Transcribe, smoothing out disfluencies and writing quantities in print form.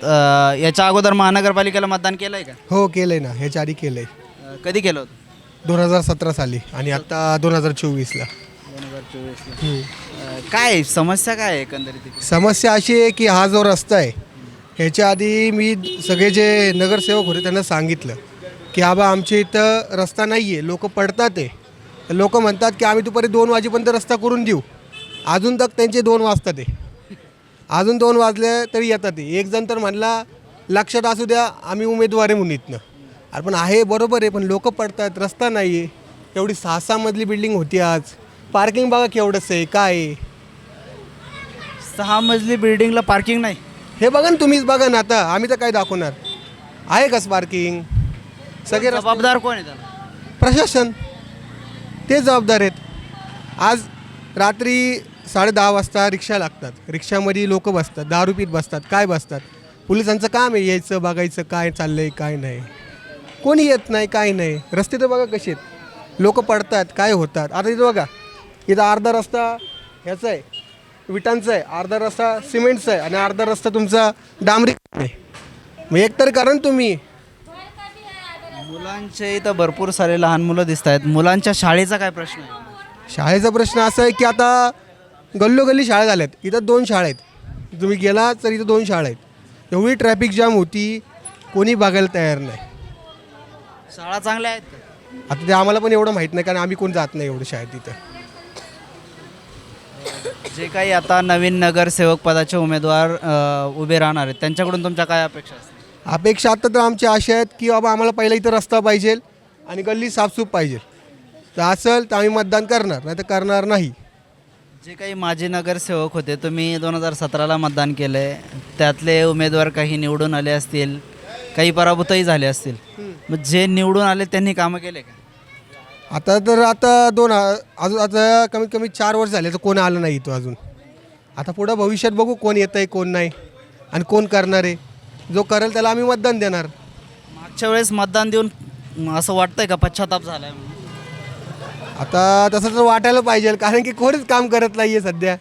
याच्या अगोदर महानगरपालिकेला मतदान केलं आहे का? हो केलं आहे ना, ह्याच्या आधी केलं आहे कधी केलं होतं? 2017 साली आणि आत्ता 2024ला. 2024ला. काय समस्या काय आहे एकंदरीत इथे? समस्या अशी आहे की हा जो रस्ता आहे ह्याच्या आधी मी सगळे जे नगरसेवक होते त्यांना सांगितलं की आबा आमच्या इथं रस्ता नाही आहे, लोक पडतात आहे. लोक म्हणतात की आम्ही दुपारी 2 वाजेपर्यंत रस्ता करून देऊ, अजून तक त्यांचे 2 वाजतात आहे. अजून 2 वाजले तरी येतात आहे. एक जण तर म्हणला लक्षात असू द्या आम्ही उमेदवार आहे म्हणून इथनं. अरे पण आहे बरोबर आहे, पण लोक पडतात, रस्ता नाही आहे. एवढी 6-6 मजली बिल्डिंग होती आज, पार्किंग बघा केवढंच आहे, काय आहे. 6 मजली बिल्डिंगला पार्किंग नाही? हे बघा ना, तुम्हीच बघा ना, आता आम्ही तर काय दाखवणार आहे का पार्किंग? सगळे जबाबदार कोण आहे त्याला? प्रशासन ते जबाबदार आहेत. आज रात्री 10:30 वाजता रिक्षा लागतात, रिक्षामध्ये लोक बसतात, दारू पीत बसतात, काय बसतात. पोलिसांचं काम आहे यायचं बघायचं काय चाललं आहे काय नाही. कोणी येत नाही काय नाही. रस्ते तर बघा कसे आहेत, लोक पडतात काय होतात. आता इथं बघा, इथं अर्धा रस्ता ह्याचा आहे विटांचा आहे, अर्धा रस्ता सिमेंटचा आहे आणि अर्धा रस्ता तुमचा डांबरी आहे. मग एकतर करा ना तुम्ही. मुलांचे इथं भरपूर सारे लहान मुलं दिसत आहेत. मुलांच्या शाळेचा काय प्रश्न आहे? शाळेचा प्रश्न असा आहे की आता गल्लोगल्ली शाळा झाल्यात. इथं 2 शाळा आहेत, तुम्ही गेला तर इथं 2 शाळा आहेत. एवढी ट्रॅफिक जाम होती, कोणी बघायला तयार नाही. शाळा चांगल्या आहेत का? आता ते आम्हाला पण एवढं माहीत नाही, कारण आम्ही कोण जात नाही एवढं शाळेत तिथं. जे काही आता नवीन नगरसेवक पदाचे उमेदवार उभे राहणार आहेत त्यांच्याकडून तुमच्या काय अपेक्षा असतील? अपेक्षा आता तर आमची अशा आहेत की बाबा आम्हाला पहिला इथं रस्ता पाहिजे आणि गल्ली साफसूफ पाहिजे. तर असेल तर आम्ही मतदान करणार, नाही तर करणार नाही. जे काही माजी नगरसेवक होते, तुम्ही 2017ला मतदान केलं आहे, त्यातले उमेदवार काही निवडून आले असतील, काही पराभूतही झाले असतील. मग जे निवडून आले त्यांनी कामं केले का? आता तर अजून आता कमीत कमी 4 वर्ष झाले तर कोण आलं नाही इथं अजून. आता पुढं भविष्यात बघू कोण येतं आहे कोण नाही आणि कोण करणार आहे. जो करेल त्याला आम्ही मतदान देणार. मागच्या वेळेस मतदान देऊन असं वाटतंय का पश्चाताप झाला आहे? आता तसं तर वाटायला पाहिजे, कारण की कोणीच काम करत नाही आहे सध्या.